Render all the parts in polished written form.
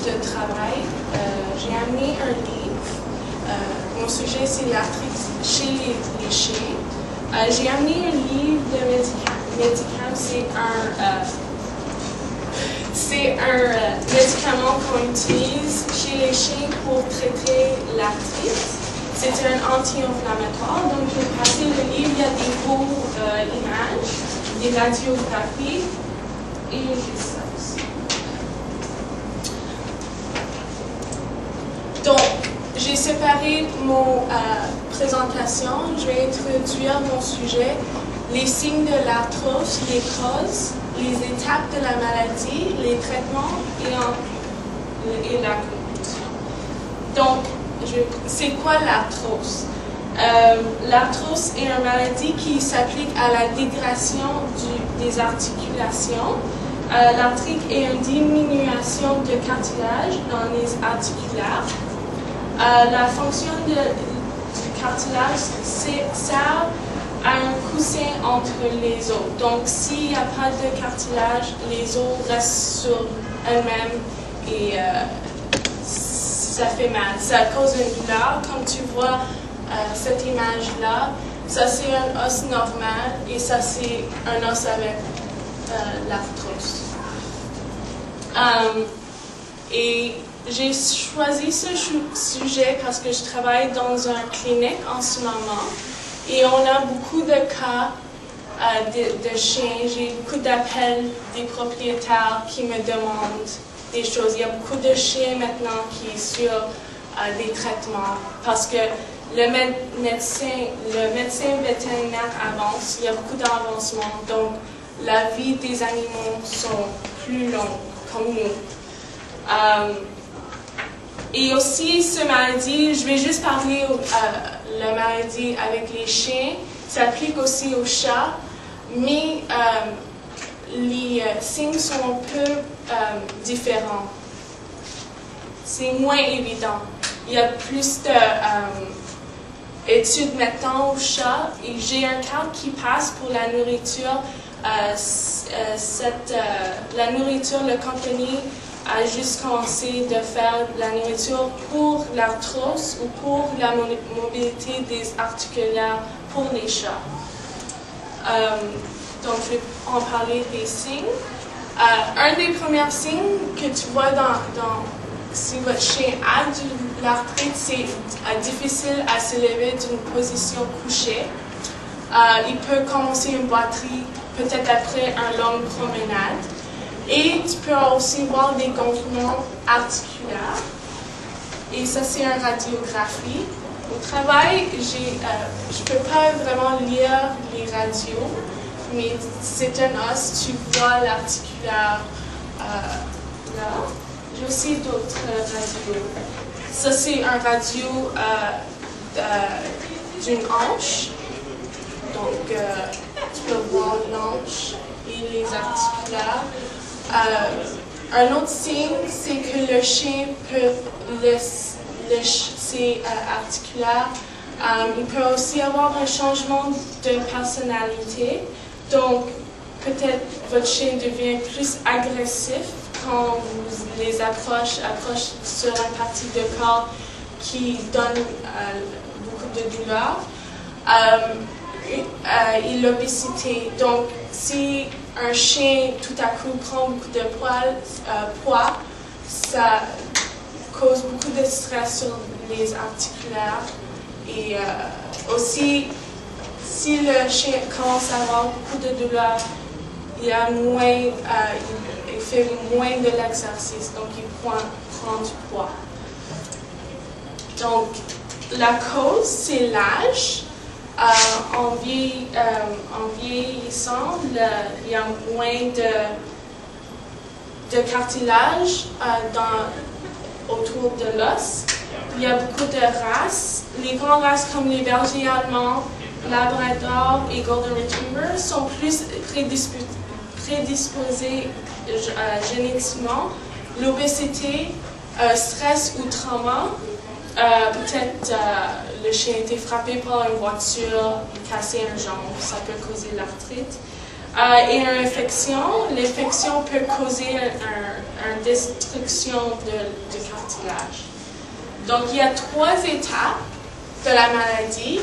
de travail. J'ai amené un livre. Mon sujet, c'est l'arthrite chez les chiens. J'ai amené un livre de médicaments. C'est un médicament qu'on utilise chez les chiens pour traiter l'arthrite. C'est un anti-inflammatoire. Donc, je vais passer le livre. Il y a des beaux images, des radiographies. Et ça aussi. Donc, j'ai séparé mon présentation. Je vais introduire mon sujet, les signes de l'arthrose, les causes, les étapes de la maladie, les traitements et la conclusion. Donc, c'est quoi l'arthrose? L'arthrose est une maladie qui s'applique à la dégradation des articulations. L'arthrite est une diminution de cartilage dans les articulaires. La fonction du cartilage sert à un coussin entre les os. Donc, s'il n'y a pas de cartilage, les os restent sur elles-mêmes et ça fait mal. Ça cause une douleur. Comme tu vois cette image-là, ça c'est un os normal et ça c'est un os avec l'arthrose. Et j'ai choisi ce sujet parce que je travaille dans une clinique en ce moment et on a beaucoup de cas de chiens. J'ai beaucoup d'appels des propriétaires qui me demandent des choses. Il y a beaucoup de chiens maintenant qui sont sur des traitements parce que le médecin vétérinaire avance, il y a beaucoup d'avancement. Donc, la vie des animaux sont plus longue comme nous. Et aussi, cette maladie, je vais juste parler de la maladie avec les chiens, ça s'applique aussi aux chats, mais les signes sont un peu différents. C'est moins évident. Il y a plus d'études maintenant aux chats et j'ai un cas qui passe pour la nourriture. La nourriture, la compagnie a juste commencé de faire la nourriture pour l'arthrose ou pour la mobilité des articulaires pour les chats. Donc, je vais en parler des signes. Un des premiers signes que tu vois si votre chien a de l'arthrite, c'est difficile à se lever d'une position couchée. Il peut commencer une boiterie peut-être après une longue promenade. Et tu peux aussi voir des gonflements articulaires. Et ça, c'est une radiographie. Au travail, je ne peux pas vraiment lire les radios, mais c'est un os, tu vois l'articulaire là. J'ai aussi d'autres radios. Ça, c'est un radio d'une hanche. Donc, tu peux voir l'hanche et les articulaires. Un autre signe, c'est que le chien peut laisser articulaire. Il peut aussi avoir un changement de personnalité. Donc, peut-être votre chien devient plus agressif quand vous les approchez sur une partie de corps qui donne beaucoup de douleur. Et l'obésité. Donc, si un chien tout à coup prend beaucoup de poids, ça cause beaucoup de stress sur les articulaires. Et aussi, si le chien commence à avoir beaucoup de douleur, il fait moins de l'exercice, donc il prend du poids. Donc, la cause, c'est l'âge. En vieillissant, il y a moins de cartilage autour de l'os. Il y a beaucoup de races. Les grandes races comme les bergers allemands, labrador et golden retriever sont plus prédisposés génétiquement. L'obésité, stress ou trauma. Peut-être le chien a été frappé par une voiture, cassé une jambe, ça peut causer l'arthrite. et une infection. L'infection peut causer une destruction de cartilage. Donc, il y a 3 étapes de la maladie.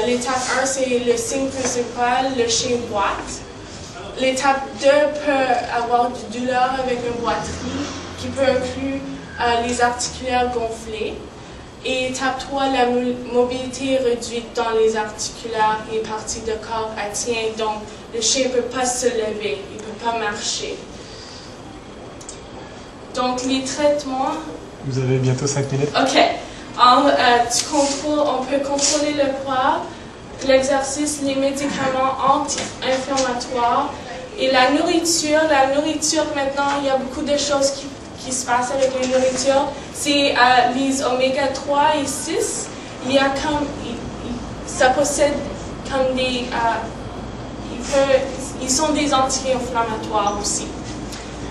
L'étape 1, c'est le signe principal, le chien boite. L'étape 2 peut avoir du douleur avec une boiterie qui peut inclure les articulaires gonflés. Et étape 3, la mobilité est réduite dans les articulaires et parties de corps atteintes. Donc, le chien ne peut pas se lever, il ne peut pas marcher. Donc, les traitements... Vous avez bientôt 5 minutes. OK. On peut contrôler le poids, l'exercice, les médicaments anti-inflammatoires et la nourriture. La nourriture, maintenant, il y a beaucoup de choses qui se passent avec la nourriture. C'est les oméga 3 et 6. Il y a ça possède comme des... ils sont des anti-inflammatoires aussi.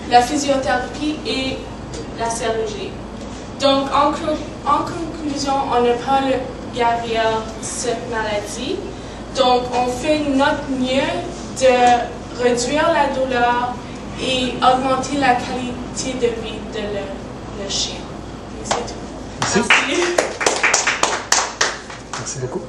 La physiothérapie et la chirurgie. Donc, en conclusion, on ne peut pas guérir cette maladie. Donc, on fait notre mieux de réduire la douleur et augmenter la qualité de vie de le chien. C'est tout. Merci. Merci. Merci beaucoup.